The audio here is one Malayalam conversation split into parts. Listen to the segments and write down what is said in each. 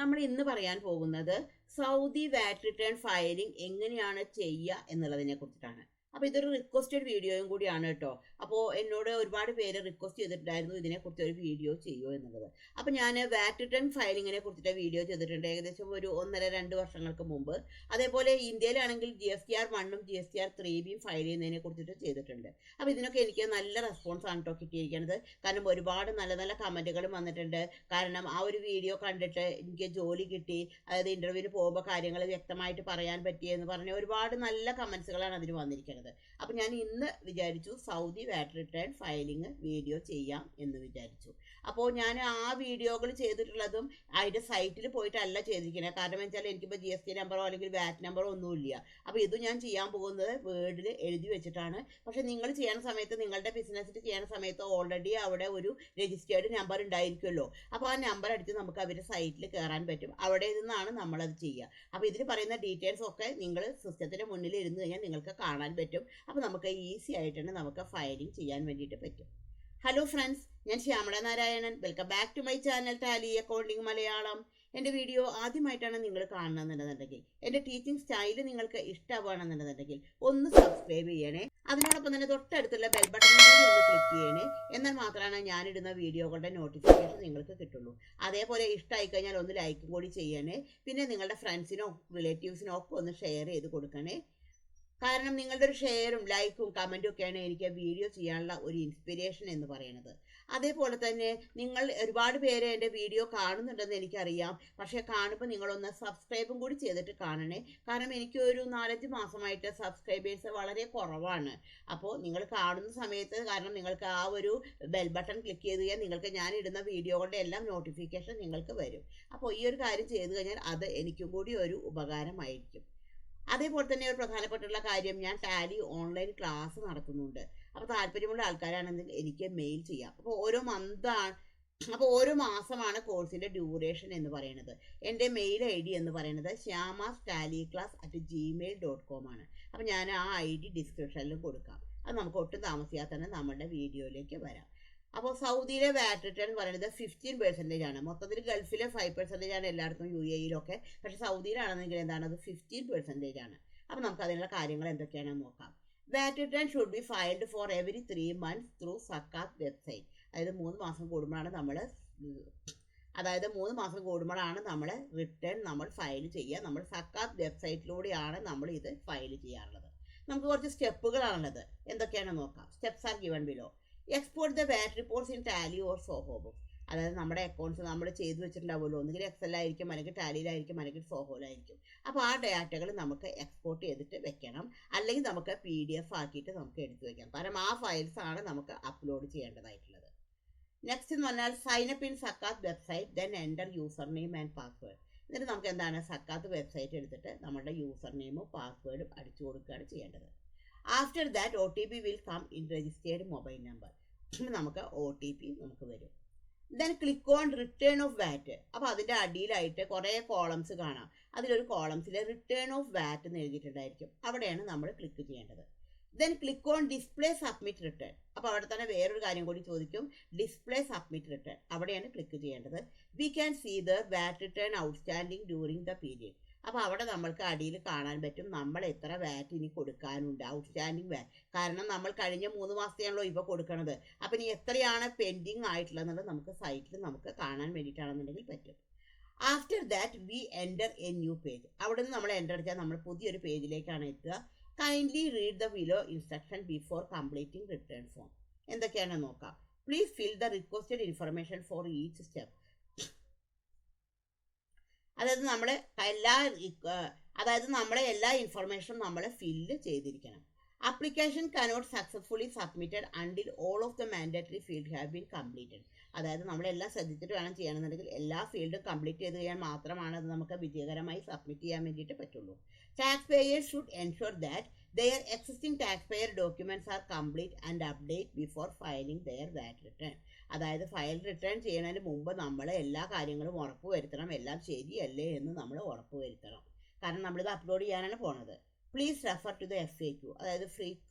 നമ്മൾ ഇന്ന് പറയാൻ പോകുന്നത് സൗദി വാറ്റ് റിട്ടേൺ ഫയലിംഗ് എങ്ങനെയാണ് ചെയ്യുക എന്നുള്ളതിനെ കുറിച്ചിട്ടാണ്. അപ്പോൾ ഇതൊരു റിക്വസ്റ്റഡ് വീഡിയോയും കൂടിയാണ് കേട്ടോ. അപ്പോൾ എന്നോട് ഒരുപാട് പേര് റിക്വസ്റ്റ് ചെയ്തിട്ടുണ്ടായിരുന്നു ഇതിനെക്കുറിച്ച് ഒരു വീഡിയോ ചെയ്യുമോ എന്നുള്ളത്. അപ്പോൾ ഞാൻ വാറ്റ് റിട്ടേൺ ഫയലിങ്ങിനെ കുറിച്ചിട്ട് വീഡിയോ ചെയ്തിട്ടുണ്ട് ഏകദേശം ഒരു 1.5-2 വർഷങ്ങൾക്ക് മുമ്പ്. അതേപോലെ ഇന്ത്യയിലാണെങ്കിൽ GSTR 1ഉം GSTR 3ബിയും ഫയൽ ചെയ്യുന്നതിനെ കുറിച്ചിട്ട് ചെയ്തിട്ടുണ്ട്. അപ്പോൾ ഇതിനൊക്കെ എനിക്ക് നല്ല റെസ്പോൺസ് ആണ് കേട്ടോ കിട്ടിയിരിക്കുന്നത്. കാരണം ഒരുപാട് നല്ല നല്ല കമൻറ്റുകളും വന്നിട്ടുണ്ട്. കാരണം ആ ഒരു വീഡിയോ കണ്ടിട്ട് എനിക്ക് ജോലി കിട്ടി, അതായത് ഇൻ്റർവ്യൂവിന് പോകുമ്പോൾ കാര്യങ്ങൾ വ്യക്തമായിട്ട് പറയാൻ പറ്റിയെന്ന് പറഞ്ഞ ഒരുപാട് നല്ല കമൻസുകളാണ് അതിന് വന്നിരിക്കുന്നത്. അപ്പോൾ ഞാൻ ഇന്ന് വിചാരിച്ചു സൗദി വാറ്റ് റിട്ടേൺ ഫയലിംഗ് വീഡിയോ ചെയ്യാം എന്ന് വിചാരിച്ചു. അപ്പോൾ ഞാൻ ആ വീഡിയോകൾ ചെയ്തിട്ടുള്ളതും അതിൻ്റെ സൈറ്റിൽ പോയിട്ടല്ല ചെയ്തിരിക്കുന്നത്. കാരണം വെച്ചാൽ എനിക്കിപ്പോൾ GST നമ്പറോ അല്ലെങ്കിൽ വാറ്റ് നമ്പറോ ഒന്നുമില്ല. അപ്പോൾ ഇത് ഞാൻ ചെയ്യാൻ പോകുന്നത് വേർഡിൽ എഴുതി വെച്ചിട്ടാണ്. പക്ഷേ നിങ്ങൾ ചെയ്യുന്ന സമയത്ത് നിങ്ങളുടെ ബിസിനസ്സിൽ ചെയ്യുന്ന സമയത്ത് ഓൾറെഡി അവിടെ ഒരു രജിസ്റ്റേർഡ് നമ്പർ ഉണ്ടായിരിക്കുമല്ലോ. അപ്പോൾ ആ നമ്പർ അടിച്ച് നമുക്ക് അവരുടെ സൈറ്റിൽ കയറാൻ പറ്റും. അവിടെ നിന്നാണ് നമ്മളത് ചെയ്യുക. അപ്പോൾ ഇതിൽ പറയുന്ന ഡീറ്റെയിൽസ് ഒക്കെ നിങ്ങൾ സിസ്റ്റത്തിൻ്റെ മുന്നിൽ ഇരുന്ന് കഴിഞ്ഞാൽ നിങ്ങൾക്ക് കാണാൻ പറ്റും. അപ്പോൾ നമുക്ക് ഈസി ആയിട്ടാണ് നമുക്ക് ഫയലിംഗ് ചെയ്യാൻ വേണ്ടിയിട്ട് പറ്റും. ഹലോ ഫ്രണ്ട്സ്, ഞാൻ Shyamala Narayanan. Welcome back to my channel Tally accounting Malayalam. എൻ്റെ വീഡിയോ ആദ്യമായിട്ടാണ് നിങ്ങൾ കാണണമെന്നുണ്ടെന്നുണ്ടെങ്കിൽ, എൻ്റെ ടീച്ചിങ് സ്റ്റൈല് നിങ്ങൾക്ക് ഇഷ്ടമാണെന്നുണ്ടെന്നുണ്ടെങ്കിൽ ഒന്ന് സബ്സ്ക്രൈബ് ചെയ്യണേ. അതിനോടൊപ്പം തന്നെ തൊട്ടടുത്തുള്ള ബെൽ ബട്ടൺ കൂടി ഒന്ന് ക്ലിക്ക് ചെയ്യണേ. എന്നാൽ മാത്രമാണ് ഞാനിടുന്ന വീഡിയോകളുടെ നോട്ടിഫിക്കേഷൻ നിങ്ങൾക്ക് കിട്ടുള്ളൂ. അതേപോലെ ഇഷ്ടമായി കഴിഞ്ഞാൽ ഒന്ന് ലൈക്കും കൂടി ചെയ്യണേ. പിന്നെ നിങ്ങളുടെ ഫ്രണ്ട്സിനോ റിലേറ്റീവ്സിനോ ഒക്കെ ഒന്ന് ഷെയർ ചെയ്ത് കൊടുക്കണേ. കാരണം നിങ്ങളുടെ ഒരു ഷെയറും ലൈക്കും കമൻറ്റും ഒക്കെയാണ് എനിക്ക് വീഡിയോ ചെയ്യാനുള്ള ഒരു ഇൻസ്പിരേഷൻ എന്ന് പറയുന്നത്. അതേപോലെ തന്നെ നിങ്ങൾ ഒരുപാട് പേര് എൻ്റെ വീഡിയോ കാണുന്നുണ്ടെന്ന് എനിക്കറിയാം. പക്ഷേ കാണുമ്പോൾ നിങ്ങളൊന്ന് സബ്സ്ക്രൈബും കൂടി ചെയ്തിട്ട് കാണണേ. കാരണം എനിക്ക് ഒരു 4-5 മാസമായിട്ട് സബ്സ്ക്രൈബേഴ്സ് വളരെ കുറവാണ്. അപ്പോൾ നിങ്ങൾ കാണുന്ന സമയത്ത്, കാരണം നിങ്ങൾക്ക് ആ ഒരു ബെൽ ബട്ടൺ ക്ലിക്ക് ചെയ്ത് കഴിഞ്ഞാൽ നിങ്ങൾക്ക് ഞാൻ ഇടുന്ന വീഡിയോകളുടെ എല്ലാം നോട്ടിഫിക്കേഷൻ നിങ്ങൾക്ക് വരും. അപ്പോൾ ഈ ഒരു കാര്യം ചെയ്ത് കഴിഞ്ഞാൽ അത് എനിക്കും കൂടി ഒരു ഉപകാരമായിരിക്കും. അതേപോലെ തന്നെ ഒരു പ്രധാനപ്പെട്ടുള്ള കാര്യം, ഞാൻ ടാലി ഓൺലൈൻ ക്ലാസ് നടത്തുന്നുണ്ട്. അപ്പോൾ താല്പര്യമുള്ള ആൾക്കാരാണെന്നുണ്ടെങ്കിൽ എനിക്ക് മെയിൽ ചെയ്യാം. അപ്പോൾ ഓരോ മാസമാണ് കോഴ്സിൻ്റെ ഡ്യൂറേഷൻ എന്ന് പറയുന്നത്. എൻ്റെ മെയിൽ ID എന്ന് പറയുന്നത് shyamastaliclass@gmail.com ആണ്. അപ്പോൾ ഞാൻ ആ ID ഡിസ്ക്രിപ്ഷനിലും കൊടുക്കാം. അത് നമുക്ക് ഒട്ടും താമസിയാതെ തന്നെ നമ്മുടെ വീഡിയോയിലേക്ക് വരാം. അപ്പോൾ സൗദിയിലെ വാറ്റ് റിട്ടേൺ എന്ന് പറയുന്നത് 15% ആണ്. മൊത്തത്തിൽ ഗൾഫിലെ 5% ആണ് എല്ലായിടത്തും, UAE-യിലൊക്കെ. പക്ഷേ സൗദിയിലാണെന്നെങ്കിൽ എന്താണ്, അത് 15% ആണ്. അപ്പോൾ നമുക്ക് അതിനുള്ള കാര്യങ്ങൾ എന്തൊക്കെയാണെന്ന് നോക്കാം. VAT return should be filed for every 3 months through സക്കാത്ത് വെബ്സൈറ്റ്. അതായത് 3 മാസം കൂടുമ്പോഴാണ് നമ്മൾ റിട്ടേൺ ഫയൽ ചെയ്യുക. നമ്മൾ സക്കാത്ത് വെബ്സൈറ്റിലൂടെയാണ് നമ്മൾ ഇത് ഫയൽ ചെയ്യാറുള്ളത്. നമുക്ക് കുറച്ച് സ്റ്റെപ്പുകളാണുള്ളത്. എന്തൊക്കെയാണെന്ന് നോക്കാം. Steps are given below. Export the VAT reports in Tally or Zoho Books. അതായത് നമ്മുടെ അക്കൗണ്ട്സ് നമ്മൾ ചെയ്തു വെച്ചിട്ടുണ്ടാവുമല്ലോ, ഒന്നുകിൽ എക്സലായിരിക്കും, അല്ലെങ്കിൽ ടാലിയിലായിരിക്കും, അല്ലെങ്കിൽ സോഹോയിലായിരിക്കും. അപ്പോൾ ആ ഡാറ്റകൾ നമുക്ക് എക്സ്പോർട്ട് ചെയ്തിട്ട് വെക്കണം. അല്ലെങ്കിൽ നമുക്ക് PDF ആക്കിയിട്ട് നമുക്ക് എടുത്തു വെക്കാം. കാരണം ആ ഫയൽസ് ആണ് നമുക്ക് അപ്ലോഡ് ചെയ്യേണ്ടതായിട്ടുള്ളത്. നെക്സ്റ്റ് എന്ന് പറഞ്ഞാൽ sign up in Zakat website, then enter user name and password. എന്നിട്ട് നമുക്ക് എന്താണ്, സക്കാത്ത് വെബ്സൈറ്റ് എടുത്തിട്ട് നമ്മുടെ യൂസർ നെയിമും പാസ്വേഡും അടിച്ചു കൊടുക്കുകയാണ് ചെയ്യേണ്ടത്. After that OTP will come in registered mobile number. നമുക്ക് OTP നമുക്ക് വരും. Then click on return of VAT. അപ്പോൾ അതിൻ്റെ അടിയിലായിട്ട് കുറേ കോളംസ് കാണാം. അതിലൊരു കോളംസിൽ റിട്ടേൺ ഓഫ് വാറ്റ് എന്ന് എഴുതിയിട്ടുണ്ടായിരിക്കും. അവിടെയാണ് നമ്മൾ ക്ലിക്ക് ചെയ്യേണ്ടത്. Then click on display submit return. അപ്പോൾ അവിടെ തന്നെ വേറൊരു കാര്യം കൂടി ചോദിക്കും, ഡിസ്പ്ലേ സബ്മിറ്റ് റിട്ടേൺ. അവിടെയാണ് ക്ലിക്ക് ചെയ്യേണ്ടത്. We can see the VAT return outstanding during the period. അപ്പോൾ അവിടെ നമ്മൾക്ക് അടിയിൽ കാണാൻ പറ്റും നമ്മൾ എത്ര വാറ്റ് ഇനി കൊടുക്കാനുണ്ട്, ഔട്ട്സ്റ്റാൻഡിങ് വാറ്റ്. കാരണം നമ്മൾ കഴിഞ്ഞ 3 മാസത്തെയാണല്ലോ ഇപ്പോൾ കൊടുക്കുന്നത്. അപ്പോൾ ഇനി എത്രയാണ് പെൻഡിങ് ആയിട്ടുള്ളതെന്നുള്ളത് നമുക്ക് സൈറ്റിൽ നമുക്ക് കാണാൻ വേണ്ടിയിട്ടാണെന്നുണ്ടെങ്കിൽ പറ്റും. After that we enter a new page. അവിടെ നിന്ന് നമ്മൾ എൻ്റർ അടിച്ചാൽ നമ്മൾ പുതിയൊരു പേജിലേക്കാണ് എത്തുക. Kindly read the below instruction before completing return form. എന്തൊക്കെയാണെന്ന് നോക്കാം. Please fill the requested information for each step. അതായത് നമ്മളെ എല്ലാ ഇൻഫർമേഷനും നമ്മൾ ഫില്ല് ചെയ്തിരിക്കണം. Application cannot successfully submitted until all of the mandatory field have been completed. അതായത് നമ്മളെല്ലാം ശ്രദ്ധിച്ചിട്ട് വേണം ചെയ്യണമെന്നുണ്ടെങ്കിൽ എല്ലാ ഫീൽഡും കംപ്ലീറ്റ് ചെയ്ത് കഴിഞ്ഞാൽ മാത്രമാണ് അത് നമുക്ക് വിജയകരമായി സബ്മിറ്റ് ചെയ്യാൻ വേണ്ടിയിട്ട് പറ്റുള്ളൂ. Tax payers should ensure that their existing taxpayer documents are complete and update before filing their VAT return. അതായത് ഫയൽ റിട്ടേൺ ചെയ്യുന്നതിന് മുമ്പ് നമ്മൾ എല്ലാ കാര്യങ്ങളും ഉറപ്പ് വരുത്തണം, എല്ലാം ശരിയല്ലേ എന്ന് നമ്മൾ ഉറപ്പ് വരുത്തണം. കാരണം നമ്മളിത് അപ്ലോഡ് ചെയ്യാനാണ് പോണത്. Please refer to the FAQ.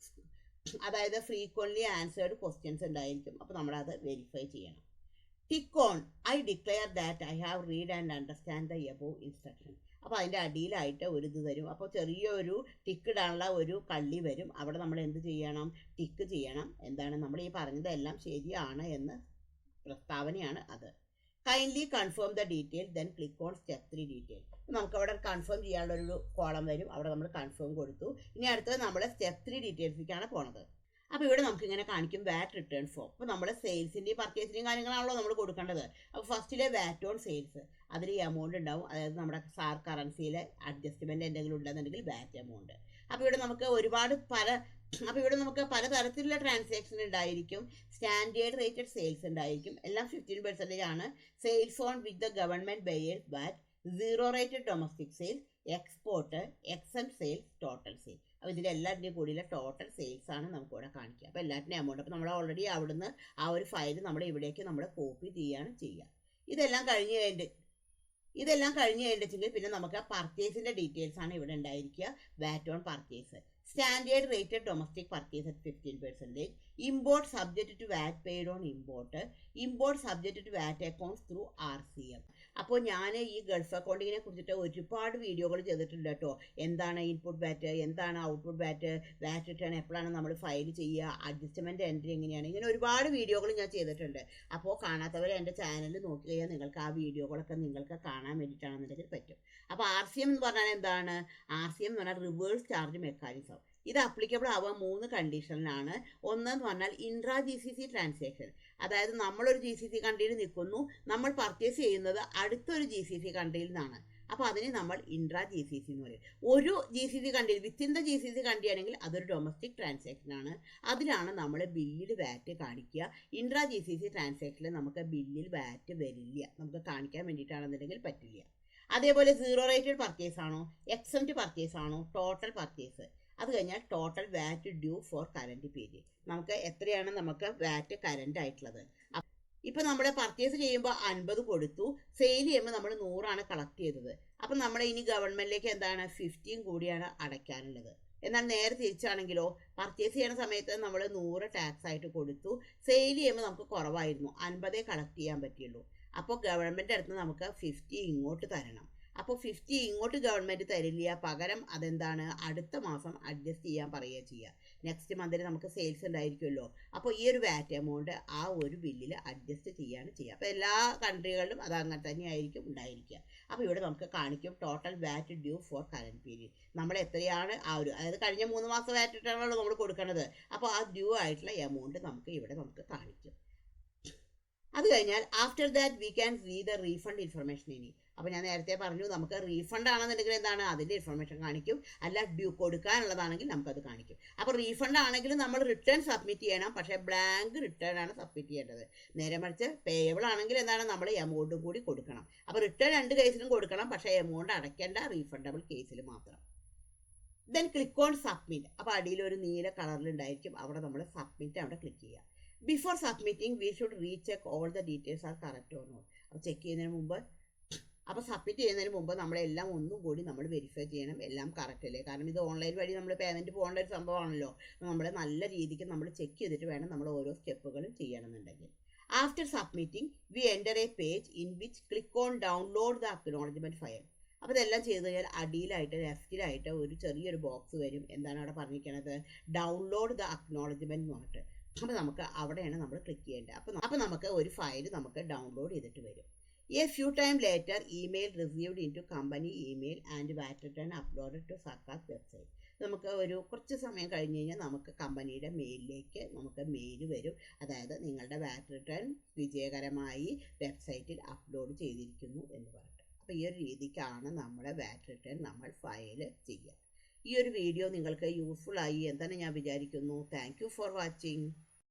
അതായത് ഫ്രീക്വൻലി ആൻസേർഡ് ക്വസ്റ്റ്യൻസ് ഉണ്ടായിരിക്കും. അപ്പോൾ നമ്മളത് വെരിഫൈ ചെയ്യണം. Tick on I declare that I have read and understand the above instruction. അപ്പോൾ അതിൻ്റെ അടിയിലായിട്ട് ഒരു ഇത് തരും. അപ്പോൾ ചെറിയൊരു ടിക്ക് ഇടാനുള്ള ഒരു കള്ളി വരും. അവിടെ നമ്മൾ എന്ത് ചെയ്യണം? ടിക്ക് ചെയ്യണം. എന്താണ് നമ്മൾ ഈ പറഞ്ഞതെല്ലാം ശരിയാണ് എന്ന് പ്രസ്താവനയാണ് അത്. Kindly confirm the detail then click on step 3 detail. നമുക്ക് അവിടെ കൺഫേം ചെയ്യാനുള്ള ഒരു കോളം വരും. അവിടെ നമ്മൾ കൺഫേം കൊടുത്തു. ഇനി അടുത്തത് നമ്മൾ സ്റ്റെപ്പ് 3 ഡീറ്റെയിൽസിലേക്കാണ് പോണത്. അപ്പോൾ ഇവിടെ നമുക്ക് ഇങ്ങനെ കാണിക്കും വാറ്റ് റിട്ടേൺ ഫോം. അപ്പോൾ നമ്മൾ സെയിൽസിൻ്റെയും പർച്ചേസിൻ്റെയും കാര്യങ്ങളാണല്ലോ നമ്മൾ കൊടുക്കേണ്ടത്. അപ്പോൾ ഫസ്റ്റിലെ വാറ്റ് ഓൺ സെയിൽസ്, അതിൽ ഈ എമൗണ്ട് ഉണ്ടാവും. അതായത് നമ്മുടെ സാർ കറൻസിയിലെ അഡ്ജസ്റ്റ്മെൻറ്റ് എന്തെങ്കിലും ഉണ്ടെന്നുണ്ടെങ്കിൽ വാറ്റ് എമൗണ്ട്. അപ്പോൾ ഇവിടെ നമുക്ക് പല തരത്തിലുള്ള ട്രാൻസാക്ഷൻ ഉണ്ടായിരിക്കും. സ്റ്റാൻഡേർഡ് റേറ്റഡ് സെയിൽസ് ഉണ്ടായിരിക്കും. എല്ലാം 15% ആണ്. Sales on with the government buyers VAT, zero rated domestic sales, export, exempt sales, total sales. അപ്പോൾ ഇതിലെല്ലാത്തിൻ്റെയും കൂടിയുള്ള ടോട്ടൽ സെയിൽസ് ആണ് നമുക്കിവിടെ കാണിക്കുക. അപ്പോൾ എല്ലാത്തിൻ്റെയും എമൗണ്ട്. അപ്പോൾ നമ്മൾ ഓൾറെഡി അവിടുന്ന് ആ ഒരു ഫയൽ നമ്മുടെ ഇവിടേക്ക് നമ്മൾ കോപ്പി ചെയ്യുക. ഇതെല്ലാം കഴിഞ്ഞ് കഴിഞ്ഞിട്ടുണ്ടെങ്കിൽ പിന്നെ നമുക്ക് പർച്ചേസിൻ്റെ ഡീറ്റെയിൽസ് ആണ് ഇവിടെ ഉണ്ടായിരിക്കുക. VAT on purchase, standard rated domestic purchase at 15%, import subject to VAT paid on import subject to VAT accounts through RCM. അപ്പോൾ ഞാൻ ഈ ഗൾഫ് അക്കൗണ്ടിങ്ങിനെ കുറിച്ചിട്ട് ഒരുപാട് വീഡിയോകൾ ചെയ്തിട്ടുണ്ട് കേട്ടോ. എന്താണ് ഇൻപുട്ട് വാറ്റ്, എന്താണ് ഔട്ട്പുട്ട് വാറ്റ്, വാറ്റ് റിട്ടേൺ എപ്പോഴാണ് നമ്മൾ ഫയൽ ചെയ്യുക, അഡ്ജസ്റ്റ്മെൻറ്റ് എൻട്രി എങ്ങനെയാണ്, ഇങ്ങനെ ഒരുപാട് വീഡിയോകൾ ഞാൻ ചെയ്തിട്ടുണ്ട്. അപ്പോൾ കാണാത്തവർ എൻ്റെ ചാനൽ നോക്കി കഴിഞ്ഞാൽ നിങ്ങൾക്ക് ആ വീഡിയോകളൊക്കെ നിങ്ങൾക്ക് കാണാൻ വേണ്ടിയിട്ടാണെന്നുണ്ടെങ്കിൽ പറ്റും. അപ്പോൾ RCM എന്ന് പറഞ്ഞാൽ എന്താണ്? RCM എന്ന് പറഞ്ഞാൽ റിവേഴ്സ് ചാർജ് മെക്കാനിസം. ഇത് അപ്ലിക്കബിൾ ആവുക 3 കണ്ടീഷനിലാണ്. ഒന്നെന്ന് പറഞ്ഞാൽ ഇൻട്രാ GCC ട്രാൻസാക്ഷൻ, അതായത് നമ്മളൊരു GCC കൺട്രിയിൽ നിൽക്കുന്നു, നമ്മൾ പർച്ചേസ് ചെയ്യുന്നത് അടുത്തൊരു GCC കൺട്രിയിൽ നിന്നാണ്. അപ്പോൾ അതിനെ നമ്മൾ ഇൻട്രാ GCC എന്ന് പറയും. ഒരു GCC കൺട്രിയിൽ വിത്തിൻ ദ GCC കൺട്രി ആണെങ്കിൽ അതൊരു ഡൊമസ്റ്റിക് ട്രാൻസാക്ഷൻ ആണ്. അതിലാണ് നമ്മൾ ബില്ലിൽ വാറ്റ് കാണിക്കുക. ഇൻട്രാ GCC ട്രാൻസാക്ഷനിൽ നമുക്ക് ബില്ലിൽ വാറ്റ് വരില്ല, നമുക്ക് കാണിക്കാൻ വേണ്ടിയിട്ടാണെന്നുണ്ടെങ്കിൽ പറ്റില്ല. അതേപോലെ സീറോ റേറ്റഡ് പർച്ചേസ് ആണോ, എക്സംപ്റ്റ് പർച്ചേസ് ആണോ, ടോട്ടൽ പർച്ചേസ്, അത് കഴിഞ്ഞാൽ ടോട്ടൽ വാറ്റ് ഡ്യൂ ഫോർ കറൻറ്റ് പീരിയഡ്. നമുക്ക് എത്രയാണ് നമുക്ക് വാറ്റ് കറൻറ്റ് ആയിട്ടുള്ളത്. ഇപ്പം നമ്മൾ പർച്ചേസ് ചെയ്യുമ്പോൾ 50 കൊടുത്തു, സെയിൽ ചെയ്യുമ്പോൾ നമ്മൾ 100 കളക്ട് ചെയ്തത്. അപ്പം നമ്മൾ ഇനി ഗവൺമെൻറ്റിലേക്ക് എന്താണ് 15 കൂടിയാണ് അടയ്ക്കാനുള്ളത്. എന്നാൽ നേരെ തിരിച്ചാണെങ്കിലോ, പർച്ചേസ് ചെയ്യുന്ന സമയത്ത് നമ്മൾ 100 ടാക്സ് ആയിട്ട് കൊടുത്തു, സെയിൽ ചെയ്യുമ്പോൾ നമുക്ക് കുറവായിരുന്നു, 50 കളക്ട് ചെയ്യാൻ പറ്റുള്ളൂ. അപ്പോൾ ഗവൺമെൻറ് അടുത്ത് നമുക്ക് 50 ഇങ്ങോട്ട് തരണം. അപ്പോൾ 50 ഇങ്ങോട്ട് ഗവൺമെൻറ് തരില്ല, പകരം അതെന്താണ് അടുത്ത മാസം അഡ്ജസ്റ്റ് ചെയ്യാൻ പറയുക ചെയ്യുക. നെക്സ്റ്റ് മന്തിൽ നമുക്ക് സെയിൽസ് ഉണ്ടായിരിക്കുമല്ലോ. അപ്പോൾ ഈ ഒരു വാറ്റ് എമൗണ്ട് ആ ഒരു ബില്ലിൽ അഡ്ജസ്റ്റ് ചെയ്യാണ് ചെയ്യുക. അപ്പോൾ എല്ലാ കൺട്രികളിലും അത് അങ്ങനെ തന്നെയായിരിക്കും ഉണ്ടായിരിക്കുക. അപ്പോൾ ഇവിടെ നമുക്ക് കാണിക്കും ടോട്ടൽ വാറ്റ് ഡ്യൂ ഫോർ കറൻറ്റ് പീരീഡ്. നമ്മൾ എത്രയാണ് അതായത് കഴിഞ്ഞ 3 മാസം വാറ്റ് റിട്ടേണാണല്ലോ നമ്മൾ കൊടുക്കുന്നത്. അപ്പോൾ ആ ഡ്യൂ ആയിട്ടുള്ള എമൗണ്ട് നമുക്ക് കാണിക്കും. അത് കഴിഞ്ഞാൽ after that we can see the refund information ഇനി. അപ്പോൾ ഞാൻ നേരത്തെ പറഞ്ഞു നമുക്ക് റീഫണ്ട് ആണെന്നുണ്ടെങ്കിൽ എന്താണ് അതിൻ്റെ ഇൻഫർമേഷൻ കാണിക്കും, അല്ല ഡ്യൂ കൊടുക്കാനുള്ളതാണെങ്കിൽ നമുക്കത് കാണിക്കും. അപ്പോൾ റീഫണ്ട് ആണെങ്കിലും നമ്മൾ റിട്ടേൺ സബ്മിറ്റ് ചെയ്യണം, പക്ഷേ ബ്ലാങ്ക് റിട്ടേൺ ആണ് സബ്മിറ്റ് ചെയ്യേണ്ടത്. നേരെ മറിച്ച് പേയബിൾ ആണെങ്കിൽ എന്താണ് നമ്മൾ എമൗണ്ടും കൂടി കൊടുക്കണം. അപ്പോൾ റിട്ടേൺ 2 കേസിലും കൊടുക്കണം, പക്ഷേ എമൗണ്ട് അടയ്ക്കേണ്ട റീഫണ്ടബിൾ കേസിൽ മാത്രം. Then click on submit. അപ്പോൾ അടിയിൽ ഒരു നീല കളറിലുണ്ടായിരിക്കും, അവിടെ നമ്മൾ സബ്മിറ്റ് അവിടെ ക്ലിക്ക് ചെയ്യുക. Before submitting we should recheck all the details are correct or not. അപ്പോൾ ചെക്ക് ചെയ്യുന്നതിന് മുമ്പ്, അപ്പോൾ സബ്മിറ്റ് ചെയ്യുന്നതിന് മുമ്പ് നമ്മളെല്ലാം ഒന്നും കൂടി നമ്മൾ വെരിഫൈ ചെയ്യണം എല്ലാം കറക്റ്റ് അല്ലേ. കാരണം ഇത് ഓൺലൈൻ വഴി നമ്മൾ പേയ്മെൻറ്റ് പോകേണ്ട ഒരു സംഭവമാണല്ലോ. നമ്മൾ നല്ല രീതിക്ക് നമ്മൾ ചെക്ക് ചെയ്തിട്ട് വേണം നമ്മൾ ഓരോ സ്റ്റെപ്പുകളും ചെയ്യണമെന്നുണ്ടെങ്കിൽ. After submitting we enter a page in which click on download the acknowledgement file. അപ്പോൾ ഇതെല്ലാം ചെയ്ത് കഴിഞ്ഞാൽ അടിയിലായിട്ട് ലെഫ്റ്റിലായിട്ട് ഒരു ചെറിയൊരു ബോക്സ് വരും. എന്താണ് അവിടെ പറഞ്ഞിരിക്കുന്നത്? ഡൗൺലോഡ് ദ അക്നോളജ്മെൻറ്റ് എന്ന് പറഞ്ഞിട്ട്. അപ്പോൾ നമുക്ക് അവിടെയാണ് നമ്മൾ ക്ലിക്ക് ചെയ്യേണ്ടത്. അപ്പോൾ നമുക്ക് ഒരു ഫയൽ നമുക്ക് ഡൗൺലോഡ് ചെയ്തിട്ട് വരും. A few time later email received in to company email and VAT return uploaded to സർക്കാർ വെബ്സൈറ്റ്. നമുക്ക് ഒരു കുറച്ച് സമയം കഴിഞ്ഞ് കഴിഞ്ഞാൽ നമുക്ക് കമ്പനിയുടെ മെയിലിലേക്ക് നമുക്ക് മെയിൽ വരും. അതായത് നിങ്ങളുടെ വാറ്റ് റിട്ടേൺ വിജയകരമായി വെബ്സൈറ്റിൽ അപ്ലോഡ് ചെയ്തിരിക്കുന്നു എന്ന് പറഞ്ഞിട്ട്. അപ്പോൾ ഈ ഒരു രീതിക്കാണ് നമ്മുടെ വാറ്റ് റിട്ടേൺ നമ്മൾ ഫയൽ ചെയ്യുക. ഈ ഒരു വീഡിയോ നിങ്ങൾക്ക് യൂസ്ഫുൾ ആയി എന്ന് തന്നെ ഞാൻ വിചാരിക്കുന്നു. Thank you for watching.